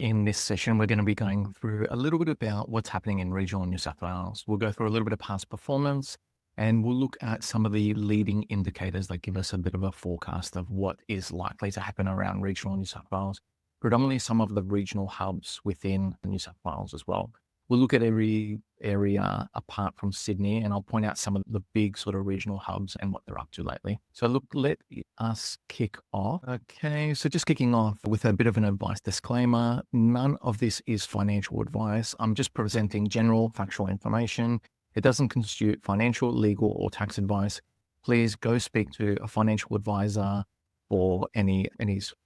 In this session, we're going to be going through a little bit about what's happening in regional New South Wales. We'll go through a little bit of past performance and we'll look at some of the leading indicators that give us a bit of a forecast of what is likely to happen around regional New South Wales, predominantly some of the regional hubs within New South Wales as well. We'll look at every area apart from Sydney, and I'll point out some of the big sort of regional hubs and what they're up to lately. So look, let us kick off. Okay, so just kicking off with a bit of an advice disclaimer. None of this is financial advice. I'm just presenting general factual information. It doesn't constitute financial, legal, or tax advice. Please go speak to a financial advisor for any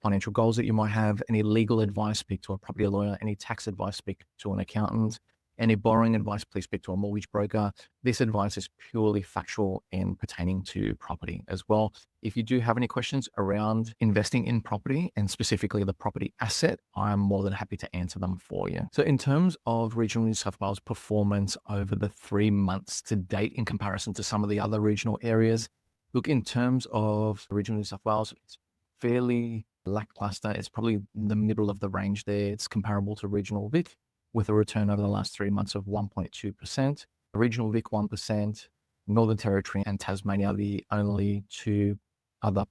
financial goals that you might have, any legal advice, speak to a property lawyer, any tax advice, speak to an accountant. Any borrowing advice, please speak to a mortgage broker. This advice is purely factual and pertaining to property as well. If you do have any questions around investing in property and specifically the property asset, I'm more than happy to answer them for you. So in terms of regional New South Wales performance over the 3 months to date in comparison to some of the other regional areas, look, in terms of regional New South Wales, it's fairly lackluster. It's probably in the middle of the range there. It's comparable to regional Vic, with a return over the last 3 months of 1.2%. Regional Vic 1%, Northern Territory and Tasmania are the only two other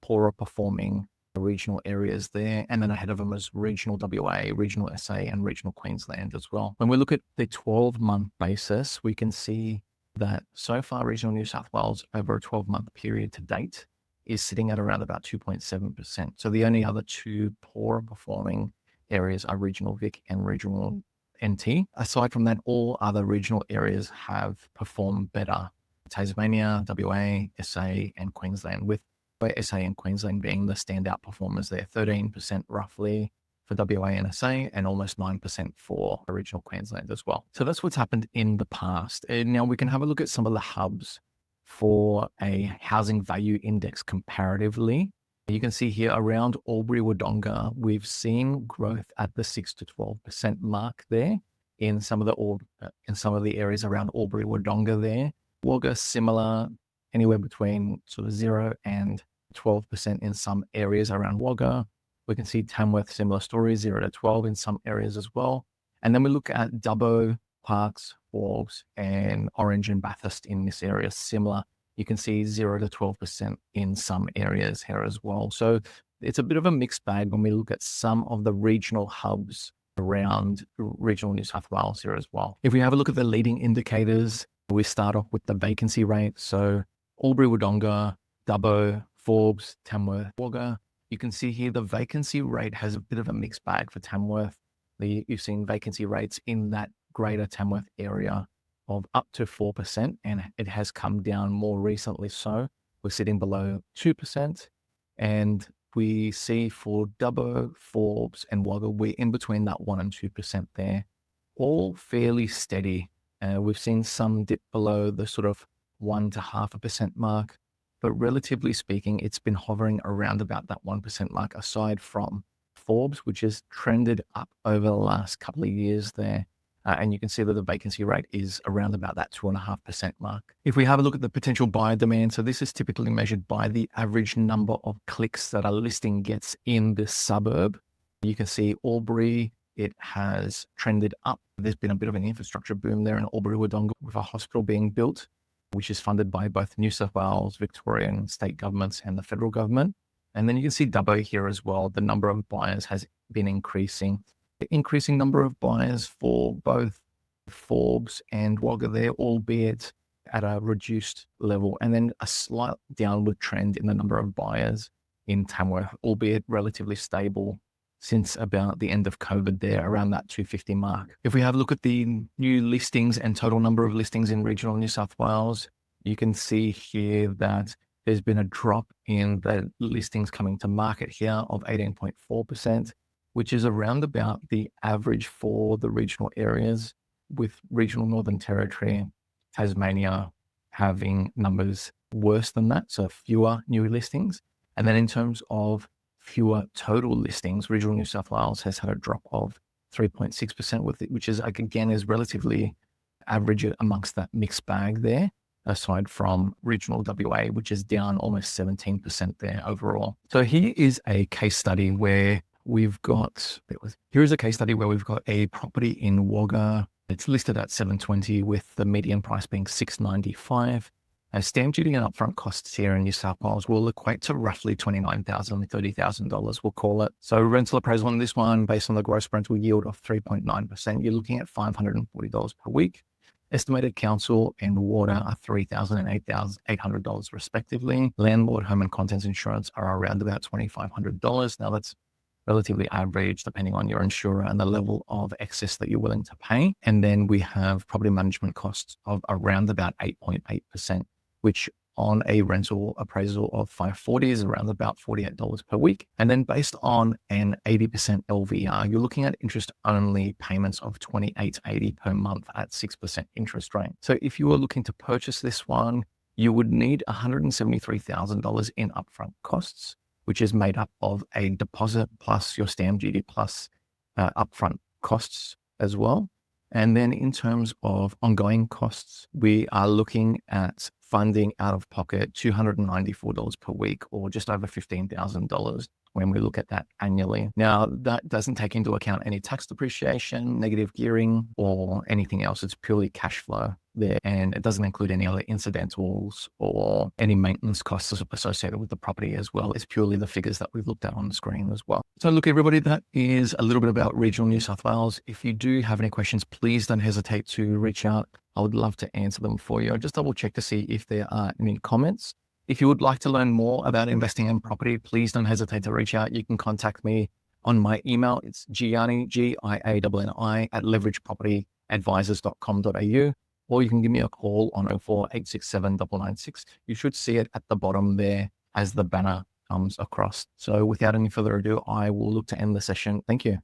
poorer performing regional areas there. And then ahead of them is regional WA, regional SA and regional Queensland as well. When we look at the 12-month basis, we can see that so far regional New South Wales over a 12-month period to date is sitting at around about 2.7%. So the only other two poorer performing areas are regional Vic and regional NT. Aside from that, all other regional areas have performed better. Tasmania, WA, SA, and Queensland, with SA and Queensland being the standout performers there, 13% roughly for WA and SA, and almost 9% for regional Queensland as well. So that's what's happened in the past. And now we can have a look at some of the hubs for a housing value index comparatively. You can see here around Albury-Wodonga, we've seen growth at the 6 to 12% mark there in some of the areas around Albury-Wodonga there. Wagga similar, anywhere between sort of 0 and 12% in some areas around Wagga. We can see Tamworth, similar story, 0 to 12 in some areas as well. And then we look at Dubbo, Parkes, Forbes, and Orange and Bathurst in this area, similar. You can see 0 to 12% in some areas here as well. So it's a bit of a mixed bag when we look at some of the regional hubs around regional New South Wales here as well. If we have a look at the leading indicators, we start off with the vacancy rate. So Albury-Wodonga, Dubbo, Forbes, Tamworth, Wagga. You can see here the vacancy rate has a bit of a mixed bag for Tamworth. You've seen vacancy rates in that greater Tamworth area of up to 4%, and it has come down more recently. So we're sitting below 2%, and we see for Dubbo, Forbes, and Wagga, we're in between that 1 and 2% there, all fairly steady. We've seen some dip below the sort of 1.5% mark, but relatively speaking, it's been hovering around about that 1% mark, aside from Forbes, which has trended up over the last couple of years there. And you can see that the vacancy rate is around about that 2.5% mark. If we have a look at the potential buyer demand, so this is typically measured by the average number of clicks that a listing gets in this suburb. You can see Albury, it has trended up. There's been a bit of an infrastructure boom there in Albury-Wodonga with a hospital being built, which is funded by both New South Wales, Victorian state governments and the federal government. And then you can see Dubbo here as well. The number of buyers has been increasing. The increasing number of buyers for both Forbes and Wagga there, albeit at a reduced level, and then a slight downward trend in the number of buyers in Tamworth, albeit relatively stable since about the end of COVID there, around that 250 mark. If we have a look at the new listings and total number of listings in regional New South Wales, you can see here that there's been a drop in the listings coming to market here of 18.4%. which is around about the average for the regional areas, with regional Northern Territory, Tasmania having numbers worse than that, so fewer new listings. And then in terms of fewer total listings, regional New South Wales has had a drop of 3.6% with it, which is, again, is relatively average amongst that mixed bag there, aside from regional WA, which is down almost 17% there overall. So here is a case study where here's a case study where we've got a property in Wagga. It's listed at 720 with the median price being 695. Stamp duty and upfront costs here in New South Wales will equate to roughly $29,000, $30,000, we'll call it. So rental appraisal on this one, based on the gross rental yield of 3.9%, you're looking at $540 per week. Estimated council and water are $3,000 and $8,800 respectively. Landlord, home and contents insurance are around about $2,500. Now that's relatively average depending on your insurer and the level of excess that you're willing to pay. And then we have property management costs of around about 8.8%, which on a rental appraisal of 540 is around about $48 per week. And then based on an 80% LVR, you're looking at interest only payments of $28.80 per month at 6% interest rate. So if you were looking to purchase this one, you would need $173,000 in upfront costs, which is made up of a deposit plus your stamp duty plus upfront costs as well. And then in terms of ongoing costs, we are looking at funding out of pocket $294 per week, or just over $15,000 when we look at that annually. Now, that doesn't take into account any tax depreciation, negative gearing, or anything else. It's purely cash flow there, and it doesn't include any other incidentals or any maintenance costs associated with the property as well. It's purely the figures that we've looked at on the screen as well. So look, everybody, that is a little bit about regional New South Wales. If you do have any questions, please don't hesitate to reach out. I would love to answer them for you. Just double check to see if there are any comments. If you would like to learn more about investing in property, please don't hesitate to reach out. You can contact me on my email. It's Gianni, Gianni, at leveragepropertyadvisors.com.au, or you can give me a call on 04 867 996. You should see it at the bottom there as the banner comes across. So without any further ado, I will look to end the session. Thank you.